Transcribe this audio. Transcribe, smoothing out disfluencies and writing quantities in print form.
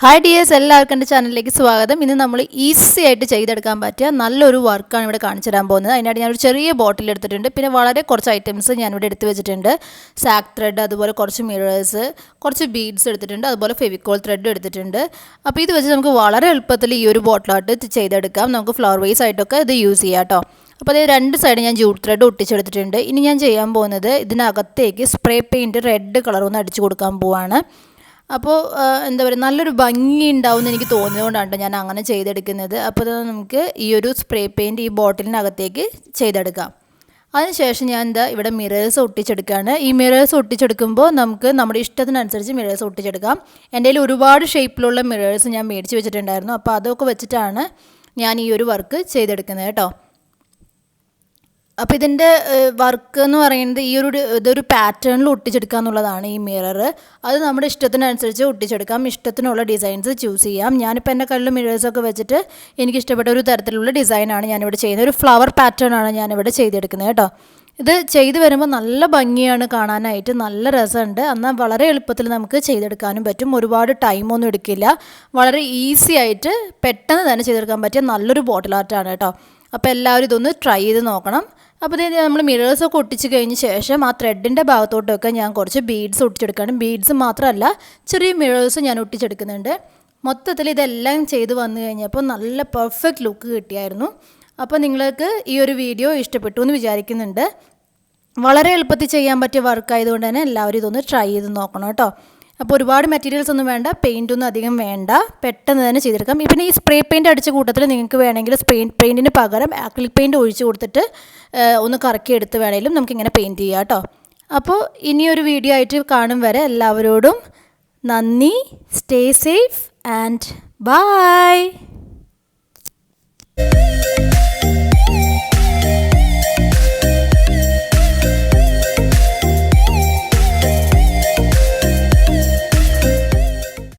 Hi dears, എല്ലാവർക്കും എൻ്റെ ചാനലിലേക്ക് സ്വാഗതം. ഇന്ന് നമ്മൾ ഈസി ആയിട്ട് ചെയ്തെടുക്കാൻ പറ്റിയ നല്ലൊരു വർക്കാണ് ഇവിടെ കാണിച്ചു തരാൻ പോകുന്നത്. അതിനായിട്ട് ഞാനൊരു ചെറിയ ബോട്ടിൽ എടുത്തിട്ടുണ്ട്. പിന്നെ വളരെ കുറച്ച് ഐറ്റംസ് ഞാനിവിടെ എടുത്ത് വെച്ചിട്ടുണ്ട്. സാക്ക് ത്രെഡ്, അതുപോലെ കുറച്ച് മിറേഴ്സ്, കുറച്ച് ബീഡ്സ് എടുത്തിട്ടുണ്ട്, അതുപോലെ ഫെവിക്കോൾ ത്രെഡ് എടുത്തിട്ടുണ്ട്. അപ്പോൾ ഇത് വെച്ച് നമുക്ക് വളരെ എളുപ്പത്തിൽ ഈ ഒരു ബോട്ടിൽ ആർട്ട് ചെയ്തെടുക്കാം. നമുക്ക് ഫ്ലവർ വേസ് ആയിട്ടൊക്കെ ഇത് യൂസ് ചെയ്യാം കേട്ടോ. അപ്പോൾ അത് രണ്ട് സൈഡ് ഞാൻ ജൂട്ട് ത്രെഡ് ഒട്ടിച്ചെടുത്തിട്ടുണ്ട്. ഇനി ഞാൻ ചെയ്യാൻ പോകുന്നത് ഇതിനകത്തേക്ക് സ്പ്രേ പെയിൻറ്റ് റെഡ് കളർ ഒന്ന് അടിച്ചു കൊടുക്കാൻ പോവാണ്. അപ്പോൾ എന്താ പറയുക, നല്ലൊരു ഭംഗി ഉണ്ടാവും എന്ന് എനിക്ക് തോന്നിയതുകൊണ്ടാണ് ഞാൻ അങ്ങനെ ചെയ്തെടുക്കുന്നത്. അപ്പോൾ നമുക്ക് ഈ ഒരു സ്പ്രേ പെയിൻറ്റ് ഈ ബോട്ടിലിനകത്തേക്ക് ചെയ്തെടുക്കാം. അതിനുശേഷം ഞാൻ ഇവിടെ മിറേഴ്സ് ഒട്ടിച്ചെടുക്കുകയാണ്. ഈ മിറേഴ്സ് ഒട്ടിച്ചെടുക്കുമ്പോൾ നമുക്ക് നമ്മുടെ ഇഷ്ടത്തിനനുസരിച്ച് മിറേഴ്സ് ഒട്ടിച്ചെടുക്കാം. എൻ്റെ കയ്യിൽ ഒരുപാട് ഷേപ്പിലുള്ള മിറേഴ്സ് ഞാൻ മേടിച്ച് വെച്ചിട്ടുണ്ടായിരുന്നു. അപ്പോൾ അതൊക്കെ വെച്ചിട്ടാണ് ഞാൻ ഈ ഒരു വർക്ക് ചെയ്തെടുക്കുന്നത് കേട്ടോ. അപ്പോൾ ഇതിൻ്റെ വർക്ക് എന്ന് പറയുന്നത് ഇതൊരു പാറ്റേണിൽ ഒട്ടിച്ചെടുക്കുക എന്നുള്ളതാണ്. ഈ മിറർ അത് നമ്മുടെ ഇഷ്ടത്തിനനുസരിച്ച് ഒട്ടിച്ചെടുക്കാം. ഇഷ്ടത്തിനുള്ള ഡിസൈൻസ് ചൂസ് ചെയ്യാം. ഞാനിപ്പോൾ എൻ്റെ കയ്യിലുള്ള മിറേഴ്സൊക്കെ വെച്ചിട്ട് എനിക്ക് ഇഷ്ടപ്പെട്ട ഒരു തരത്തിലുള്ള ഡിസൈനാണ് ഞാനിവിടെ ചെയ്യുന്നത്. ഒരു ഫ്ലവർ പാറ്റേൺ ആണ് ഞാനിവിടെ ചെയ്തെടുക്കുന്നത് കേട്ടോ. ഇത് ചെയ്ത് വരുമ്പോൾ നല്ല ഭംഗിയാണ് കാണാനായിട്ട്, നല്ല രസമുണ്ട്. എന്നാൽ വളരെ എളുപ്പത്തിൽ നമുക്ക് ചെയ്തെടുക്കാനും പറ്റും. ഒരുപാട് ടൈമൊന്നും എടുക്കില്ല. വളരെ ഈസി ആയിട്ട് പെട്ടെന്ന് തന്നെ ചെയ്തെടുക്കാൻ പറ്റിയ നല്ലൊരു ബോട്ടിൽ ആർട്ടാണ് കേട്ടോ. അപ്പോൾ എല്ലാവരും ഇതൊന്ന് ട്രൈ ചെയ്ത് നോക്കണം. അപ്പോൾ നമ്മൾ മിറേഴ്സൊക്കെ ഒട്ടിച്ച് കഴിഞ്ഞ ശേഷം ആ ത്രെഡിൻ്റെ ഭാഗത്തോട്ടൊക്കെ ഞാൻ കുറച്ച് ബീഡ്സ് ഒട്ടിച്ചെടുക്കണം. ബീഡ്സ് മാത്രമല്ല, ചെറിയ മിറേഴ്സ് ഞാൻ ഒട്ടിച്ചെടുക്കുന്നുണ്ട്. മൊത്തത്തിൽ ഇതെല്ലാം ചെയ്ത് വന്നു കഴിഞ്ഞപ്പോൾ നല്ല പെർഫെക്റ്റ് ലുക്ക് കിട്ടിയായിരുന്നു. അപ്പോൾ നിങ്ങൾക്ക് ഈ ഒരു വീഡിയോ ഇഷ്ടപ്പെട്ടു എന്ന് വിചാരിക്കുന്നുണ്ട്. വളരെ എളുപ്പത്തിൽ ചെയ്യാൻ പറ്റിയ വർക്കായതുകൊണ്ട് തന്നെ എല്ലാവരും ഇതൊന്ന് ട്രൈ ചെയ്ത് നോക്കണം കേട്ടോ. അപ്പോൾ ഒരുപാട് മെറ്റീരിയൽസ് ഒന്നും വേണ്ട, പെയിൻറ്റൊന്നും അധികം വേണ്ട, പെട്ടെന്ന് തന്നെ ചെയ്തെടുക്കാം. പിന്നെ ഈ സ്പ്രേ പെയിൻറ്റ് അടിച്ച കൂട്ടത്തിൽ നിങ്ങൾക്ക് വേണമെങ്കിൽ പെയിൻറ്റിന് പകരം ആക്രിലിക് പെയിൻറ്റ് ഒഴിച്ച് കൊടുത്തിട്ട് ഒന്ന് കറക്കി എടുത്ത് വേണമെങ്കിലും നമുക്കിങ്ങനെ പെയിൻറ്റ് ചെയ്യാം കേട്ടോ. അപ്പോൾ ഇനിയൊരു വീഡിയോ ആയിട്ട് കാണും വരെ എല്ലാവരോടും നന്ദി. Stay safe and by.